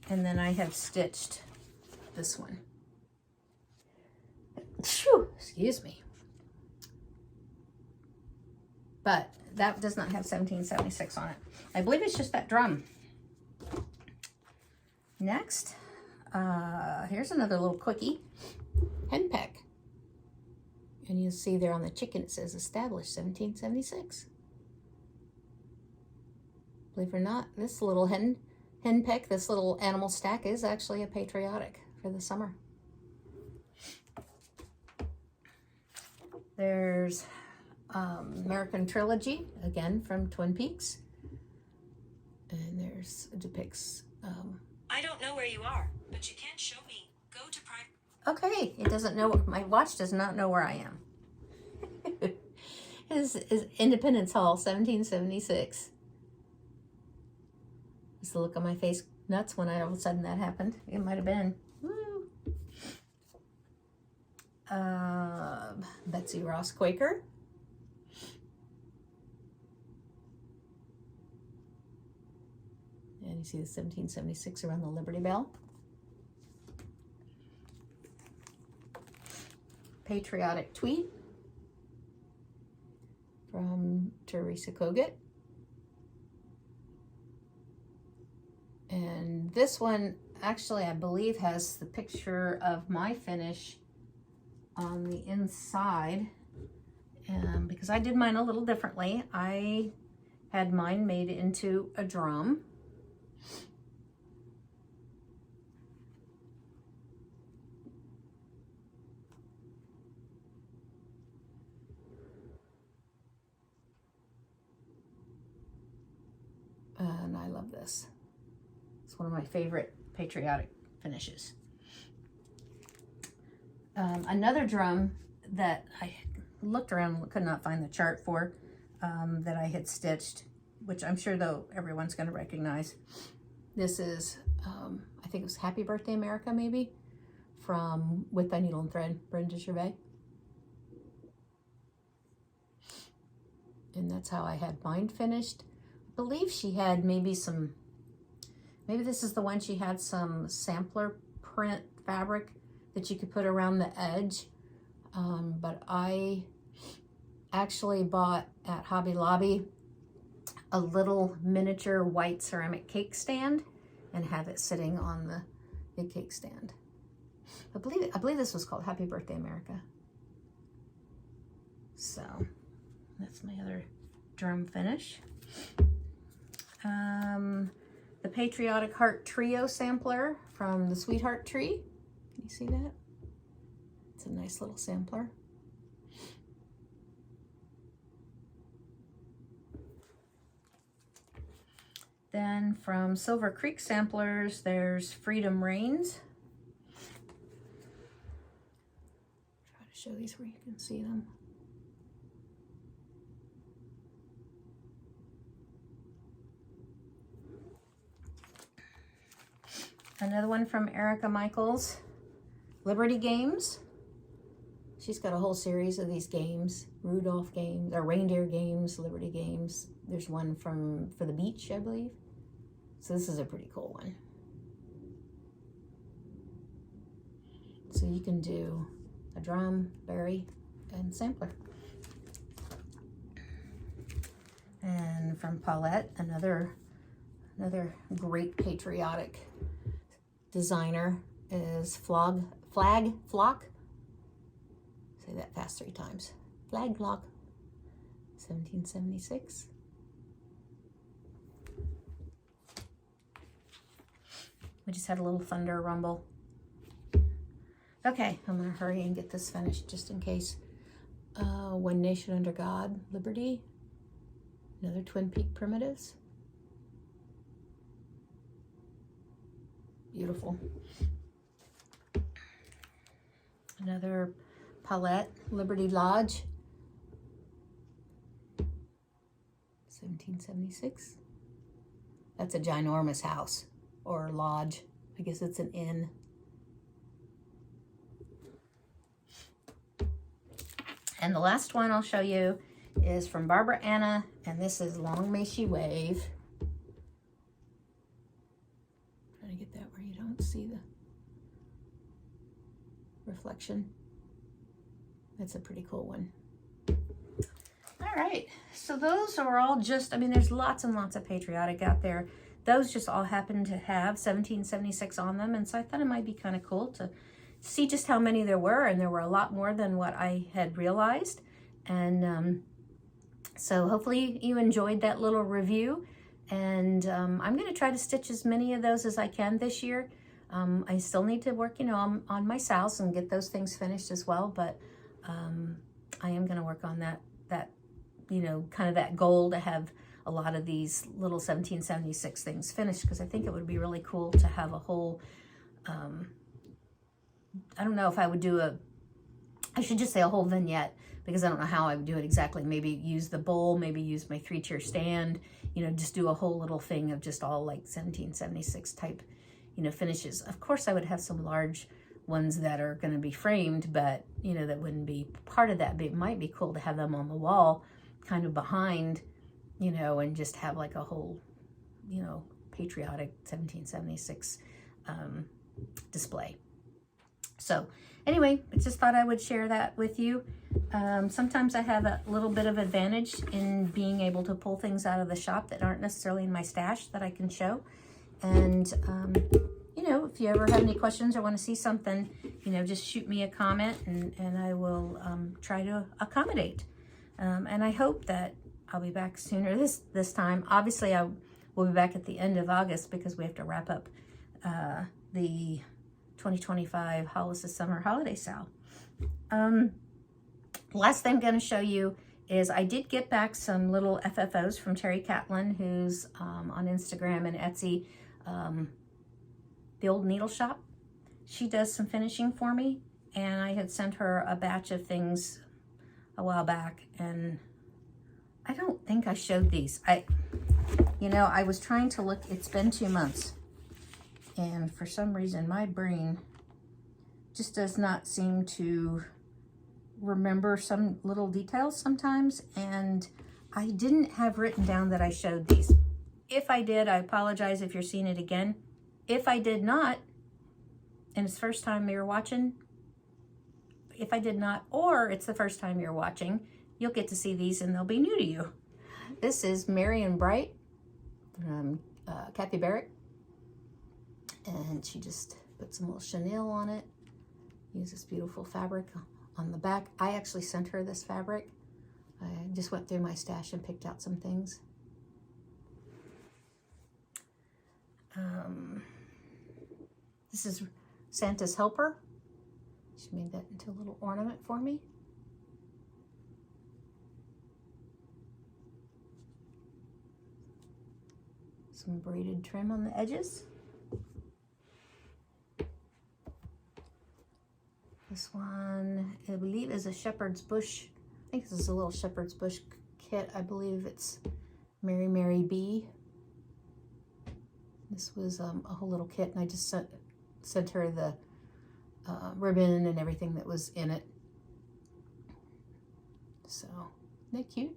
And then I have stitched this one. Excuse Excuse me. But that does not have 1776 on it. I believe it's just that drum. Next, here's another little quickie. Henpeck. And you'll see there on the chicken it says established 1776. Believe it or not, this little henpeck, this little animal stack is actually a patriotic for the summer. There's American Trilogy, again from Twin Peaks. And there's depicts... I don't know where you are, but you can show me. Go to private. Okay, it doesn't know, my watch does not know where I am. is Independence Hall, 1776. Just the look on my face nuts when all of a sudden that happened. It might have been. Woo. Betsy Ross Quaker. And you see the 1776 around the Liberty Bell. Patriotic tweet from Teresa Kogut. And this one actually I believe has the picture of my finish on the inside. Because I did mine a little differently. I had mine made into a drum. And I love this. It's one of my favorite patriotic finishes. Another drum that I looked around and could not find the chart for, that I had stitched, which I'm sure though everyone's going to recognize. This is, I think it was Happy Birthday America maybe, from With Thy Needle and Thread, Brenda Gervais. And that's how I had mine finished. I believe she had maybe this is the one she had some sampler print fabric that you could put around the edge. But I actually bought at Hobby Lobby a little miniature white ceramic cake stand and have it sitting on the big cake stand. I believe this was called Happy Birthday America. So that's my other drum finish. The Patriotic Heart Trio sampler from the Sweetheart Tree. Can you see that? It's a nice little sampler. Then from Silver Creek Samplers, there's Freedom Reigns. Try to show these where you can see them. Another one from Erica Michaels, Liberty Games. She's got a whole series of these games, Rudolph games, or reindeer games, Liberty games. There's one for the beach, I believe. So this is a pretty cool one. So you can do a drum, berry, and sampler. And from Paulette, another great patriotic designer is Flag Flock. Say that fast 3 times. Flag Flock, 1776. We just had a little thunder rumble. Okay, I'm gonna hurry and get this finished just in case. One Nation Under God, Liberty. Another Twin Peak Primitives. Beautiful. Another Paulette, Liberty Lodge, 1776. That's a ginormous house or lodge. I guess it's an inn. And the last one I'll show you is from Barbara Anna, and this is Long May She Wave. Trying to get that where you don't see the reflection. That's a pretty cool one. All right, so those are all just, I mean, there's lots and lots of Patriotic out there. Those just all happen to have 1776 on them, and so I thought it might be kind of cool to see just how many there were, and there were a lot more than what I had realized. And so hopefully you enjoyed that little review, and I'm going to try to stitch as many of those as I can this year. I still need to work, you know, on my sows and get those things finished as well, but I am going to work on that, you know, kind of that goal to have a lot of these little 1776 things finished, because I think it would be really cool to have a whole, I don't know if I would do I should just say a whole vignette, because I don't know how I would do it exactly. Maybe use the bowl, maybe use my 3-tier stand, you know, just do a whole little thing of just all like 1776 type, you know, finishes. Of course, I would have some large ones that are going to be framed, but, you know, that wouldn't be part of that. But it might be cool to have them on the wall, kind of behind, you know, and just have like a whole, you know, Patriotic 1776 display. So anyway, I just thought I would share that with you. Sometimes I have a little bit of advantage in being able to pull things out of the shop that aren't necessarily in my stash that I can show. And, you know, if you ever have any questions or want to see something, you know, just shoot me a comment, and I will try to accommodate. And I hope that I'll be back sooner this time. Obviously, I will be back at the end of August, because we have to wrap up the 2025 Hollis Summer Holiday Sale. Last thing I'm going to show you is I did get back some little FFOs from Terry Catlin, who's on Instagram and Etsy, the Old Needle Shop. She does some finishing for me, and I had sent her a batch of things a while back, and I don't think I showed these. You know, I was trying to look, it's been 2 months, and for some reason my brain just does not seem to remember some little details sometimes, and I didn't have written down that I showed these. If I did, I apologize if you're seeing it again. If I did not, and it's the first time you're watching, if I did not, or it's the first time you're watching, you'll get to see these and they'll be new to you. This is Marion Bright from Kathy Barrett, and she just put some little chenille on it. Use this beautiful fabric on the back. I actually sent her this fabric. I just went through my stash and picked out some things. This is Santa's Helper. She made that into a little ornament for me. Some braided trim on the edges. This one, I believe, is a shepherd's bush. I think this is a little shepherd's bush kit. I believe it's Mary Mary Bee. This was a whole little kit, and I just sent her the ribbon and everything that was in it. So, isn't that cute?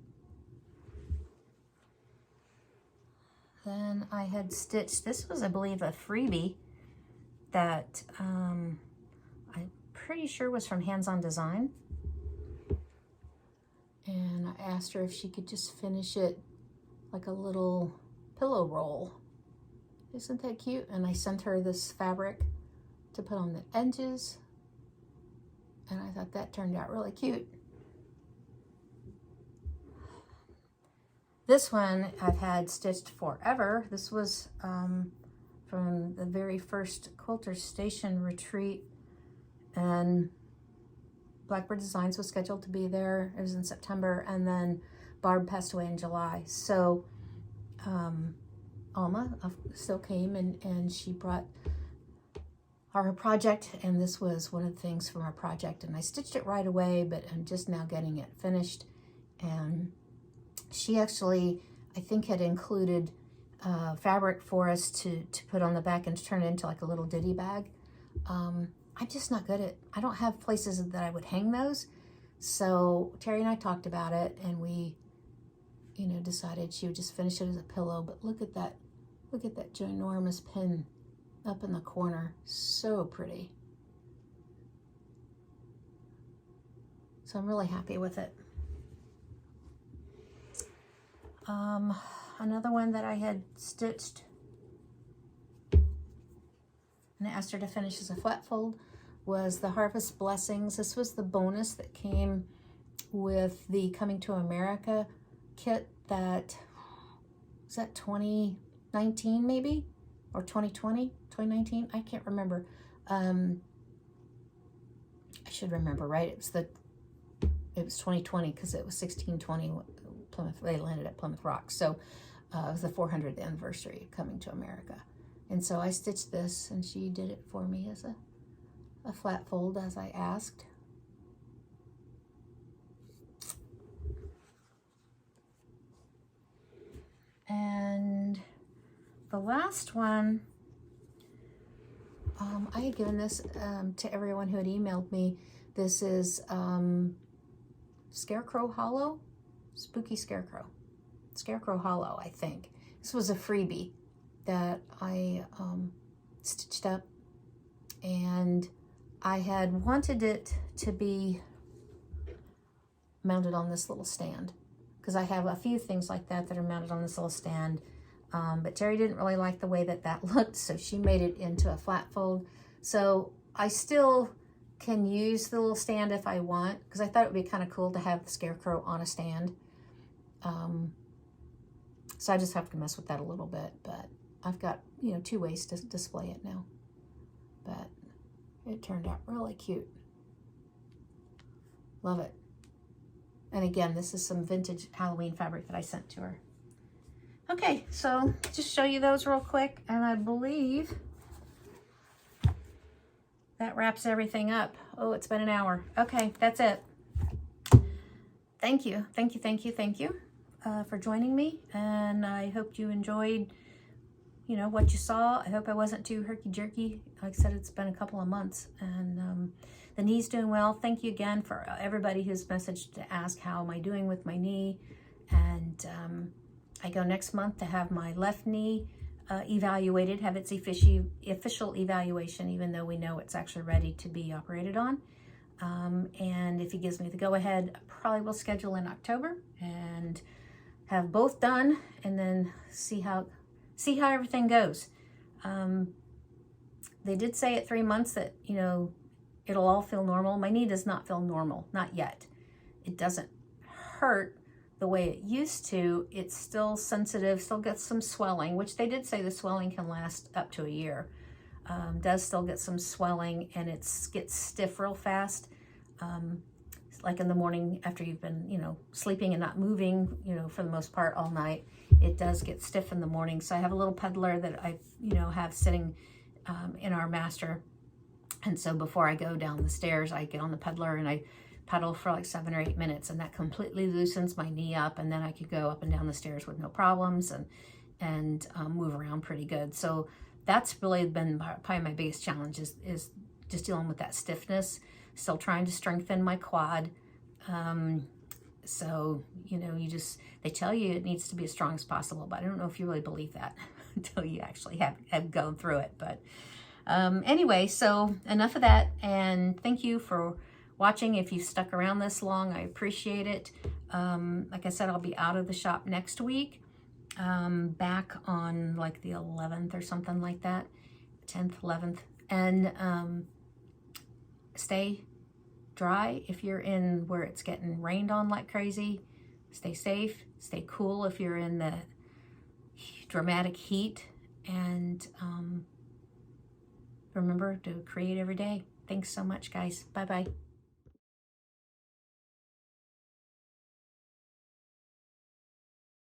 Then I had stitched, this was, I believe, a freebie that I'm pretty sure was from Hands On Design. And I asked her if she could just finish it like a little pillow roll. Isn't that cute? And I sent her this fabric to put on the edges, and I thought that turned out really cute. This one I've had stitched forever. This was from the very first Quilter Station retreat, and Blackbird Designs was scheduled to be there. It was in September, and then Barb passed away in July. So Alma still came, and she brought our project, and this was one of the things from our project, and I stitched it right away, but I'm just now getting it finished. And she actually, I think, had included fabric for us to put on the back and to turn it into like a little ditty bag. I'm just not good at, I don't have places that I would hang those. So Terry and I talked about it, and we, you know, decided she would just finish it as a pillow. But look at that ginormous pin up in the corner. So pretty. So I'm really happy with it. Another one that I had stitched and I asked her to finish as a flat fold was the Harvest Blessings. This was the bonus that came with the Coming to America kit that, was that 2019 maybe? Or 2020? 2019? I can't remember. I should remember, right? It was 2020 because it was 1620 Plymouth. They landed at Plymouth Rock. So it was the 400th anniversary of Coming to America. And so I stitched this and she did it for me as a flat fold as I asked. And the last one, I had given this to everyone who had emailed me. This is Scarecrow Hollow, Spooky Scarecrow. Scarecrow Hollow, I think. This was a freebie that I stitched up, and I had wanted it to be mounted on this little stand because I have a few things like that that are mounted on this little stand. But Terry didn't really like the way that looked, so she made it into a flat fold. So I still can use the little stand if I want, because I thought it would be kind of cool to have the Scarecrow on a stand. So I just have to mess with that a little bit, but I've got, you know, 2 ways to display it now. But it turned out really cute. Love it. And again, this is some vintage Halloween fabric that I sent to her. Okay, so just show you those real quick, and I believe that wraps everything up. Oh, it's been an hour. Okay, that's it. Thank you for joining me, and I hope you enjoyed, you know, what you saw. I hope I wasn't too herky-jerky. Like I said, it's been a couple of months, and the knee's doing well. Thank you again for everybody who's messaged to ask how am I doing with my knee, and I go next month to have my left knee evaluated, have its official evaluation, even though we know it's actually ready to be operated on. And if he gives me the go-ahead, I probably will schedule in October and have both done, and then see how everything goes. They did say at 3 months that, you know, it'll all feel normal. My knee does not feel normal, not yet. It doesn't hurt the way it used to. It's still sensitive, still gets some swelling, which they did say the swelling can last up to a year. Does still get some swelling, and it gets stiff real fast. Like in the morning after you've been, you know, sleeping and not moving, you know, for the most part all night, it does get stiff in the morning. So I have a little peddler that I, you know, have sitting in our master. And so before I go down the stairs, I get on the peddler and I pedal for like 7 or 8 minutes, and that completely loosens my knee up, and then I could go up and down the stairs with no problems and move around pretty good. So that's really been probably my biggest challenge is just dealing with that stiffness. Still trying to strengthen my quad. So, you know, they tell you it needs to be as strong as possible, but I don't know if you really believe that until you actually have gone through it. But anyway, so enough of that, and thank you for watching. If you stuck around this long, I appreciate it. Like I said, I'll be out of the shop next week, back on like the 11th or something like that, 10th, 11th, and stay dry if you're in where it's getting rained on like crazy. Stay safe, stay cool if you're in the dramatic heat, and remember to create every day. Thanks so much, guys. Bye-bye.